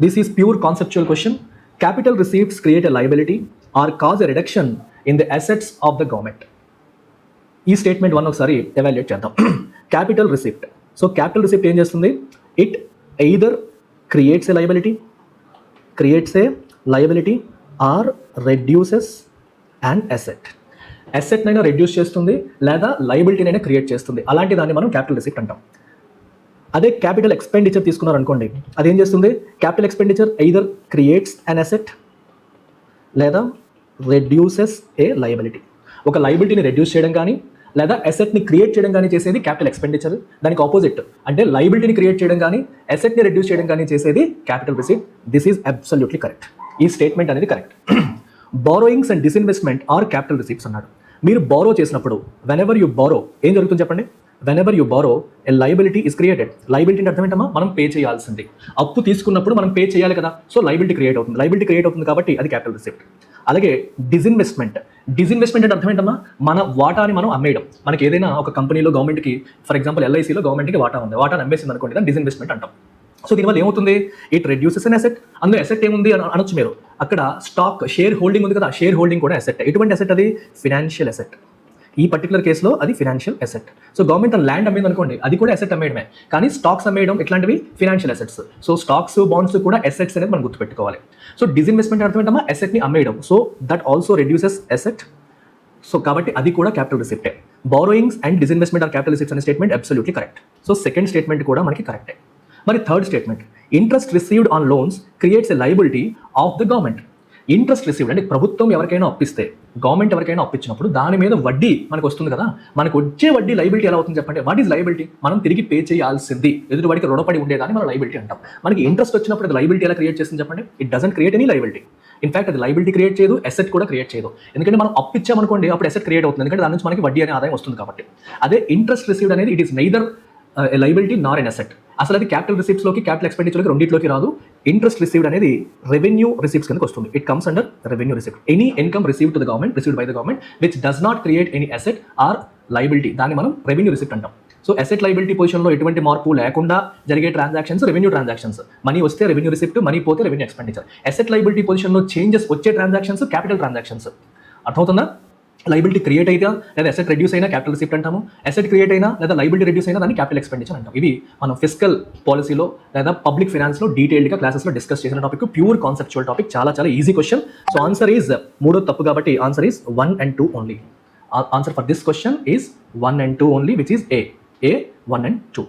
This is pure conceptual question. Capital receipts create a liability or cause a reduction in the assets of the government. ఈ statement one ఒకసారి evaluate చేద్దాం. Capital receipt. So capital receipt ఏం చేస్తుంది? It either creates a liability or reduces and asset. అసెట్నైనా reduce చేస్తుంది లేదా లయబిలిటీనైనా create చేస్తుంది. అలాంటి దాన్ని మనం క్యాపిటల్ రిసిప్ట్ అంటాం. అదే క్యాపిటల్ ఎక్స్పెండిచర్ తీసుకున్నారు అనుకోండి, అదేం చేస్తుంది? Capital expenditure either creates an asset లేదా రెడ్యూసెస్ ఏ లయబిలిటీ. ఒక లయబిలిటీని రెడ్యూస్ చేయడం కానీ లేదా అసెట్ని క్రియేట్ చేయడం కానీ చేసేది క్యాపిటల్ ఎక్స్పెండిచర్. దానికి ఆపోజిట్ అంటే లయబిలిటీని క్రియేట్ చేయడం కానీ అసెట్ని రెడ్యూస్ చేయడం కానీ చేసేది capital receipt. This is absolutely correct. ఈ స్టేట్మెంట్ అనేది కరెక్ట్. Borrowings and disinvestment are capital receipts అన్నాడు. మీరు బారో చేసినప్పుడు వెనెవర్ యూ బారో ఏం జరుగుతుంది చెప్పండి? Whenever you borrow a liability is created. Liability అంటే అర్థం ఏంటమ్మా? మనం పే చేయాల్సింది. అప్పు తీసుకున్నప్పుడు మనం పే చేయాలి కదా, సో లయబిలిటీ క్రియేట్ అవుతుంది. లయబిలిటీ క్రియేట్ అవుతుంది కాబట్టి అది క్యాపిటల్ రిసిప్ట్. అలాగే డిస్ఇన్వెస్ట్మెంట్ అంటే అర్థం ఏంటమ్మా? మన వాటాని మనం అమ్మేయడం. మనకి ఏదైనా ఒక కంపెనీలో గవర్నమెంట్కి, ఫర్ ఎగ్జాంపుల్ ఎల్ఐసిలో గవర్నమెంట్కి వాటా ఉంది, వాటాను అమ్మేసింది అనుకోండి, దాన్ని డిస్ఇన్వెస్ట్మెంట్ అంటాం. సో దీనివల్ల ఏమవుతుంది? It reduces an asset. అందులో అసెట్ ఏముంది అనొచ్చు మీరు. అక్కడ స్టాక్ షేర్ హోల్డింగ్ ఉంది కదా, షేర్ హోల్డింగ్ కూడా అసెట్. ఎటువంటి అసెట్ అది? Financial asset. ఈ పర్టికులర్ కేసులో అది financial asset. So government land అమ్మేది అనుకోండి, అది కూడా అసెట్ అమ్మేయడమే. కానీ స్టాక్స్ అమ్మేయడం ఇట్లాంటివి financial assets. So stocks, bonds కూడా అసెట్స్ అనేది మనం గుర్తుపెట్టుకోవాలి. సో డిస్ఇన్వెస్ట్మెంట్ అర్థం ఏంటమ్మా? అసెట్ని అమ్మేయడం. So that also reduces asset. So కాబట్టి అది కూడా క్యాపిటల్ రిసిప్టే. Borrowings and disinvestment are capital receipts అనే statement absolutely correct. So second statement కూడా మనకి కరెక్టే. మరి third statement, interest received on loans creates a liability of the government. Interest received అంటే ప్రభుత్వం ఎవరికైనా అప్పిస్తే, గవర్నమెంట్ ఎవరికైనా అప్పించినప్పుడు దాని మీద వడ్డీ మనకు వస్తుంది కదా, మనకు వచ్చే వడ్డీ లయబిలిటీ ఎలా అవుతుంది చెప్పండి? What is liability? మనం తిరిగి పే చేయాల్సింది. ఎదుటివాడికి రుణపడి ఉండేదాన్ని మనం లయబిలిటీ అంటాం. మనకి ఇంట్రెస్ట్ వచ్చినప్పుడు అది లయబిలిటీ ఎలా క్రియేట్ చేస్తుంది చెప్పండి? It doesn't create any liability. In fact అది లయబిలిటీ క్రియేట్ చేయదు, అసెట్ కూడా క్రియేట్ చేయదు. ఎందుకంటే మనం అప్పిచ్చామనుకోండి, అప్పుడు అసెట్ క్రియేట్ అవుతుంది, ఎందుకంటే దాని నుంచి మనకి వడ్డీ అనే ఆదాయం వస్తుంది కాబట్టి. అదే ఇంట్రెస్ట్ రిసీవ్డ్ అనేది it is neither liability Nar N asset. అసలు అది క్యాపిటల్ రిసిప్ట్స్లోకి, క్యాపిటల్ ఎక్స్పెండిచర్లోకి రెండింటిలోకి రాదు. ఇంట్రెస్ట్ రిసీవ్డ్ అనేది రెవెన్యూ రిసిప్ట్స్ కిందకి వస్తుంది. It comes under revenue receipt. Any income received to the government, received by the government which does not create any asset or liability, దాన్ని మనం రెవెన్యూ రిసిప్ట్ అంటాం. So asset liability పొజిషన్లో ఎటువంటి మార్పు లేకుండా జరిగే ట్రాన్సాక్షన్స్ రెవెన్యూ ట్రాన్సాక్షన్స్. మనీ వస్తే revenue receipt, money పోతే రెవెన్యూ ఎక్స్పెండిచర్. అసెట్ లయబిలిటీ పొజిషన్లో చేంజెస్ వచ్చే ట్రాన్సాక్షన్స్ క్యాపిటల్ ట్రాన్సాక్షన్స్. అర్థమవుతుందా? లయబిలిటీ క్రియేట్ అయినా లేదా అసెట్ రెడ్యూస్ అయినా క్యాపిటల్ రిసిప్ట్ అంటాము. అసెట్ క్రియేట్ అయినా లేదా లయబిలిటీ రెడ్యూస్ అయినా దాన్ని క్యాపిటల్ ఎక్స్పెండిచర్ అంటాం. ఇవి మనం ఫిస్కల్ పాలసీలో లేదా పబ్లిక్ ఫైనాన్స్లో డీటెయిల్డ్గా క్లాసెస్లో డిస్కస్ చేసిన టాపిక్. ప్యూర్ కాన్సెప్చువల్ టాపిక్, చాలా చాలా easy question. So answer is మూడో తప్పు కాబట్టి answer is 1 and 2 only. Answer for this question is 1 and 2 only, which is A 1 and 2.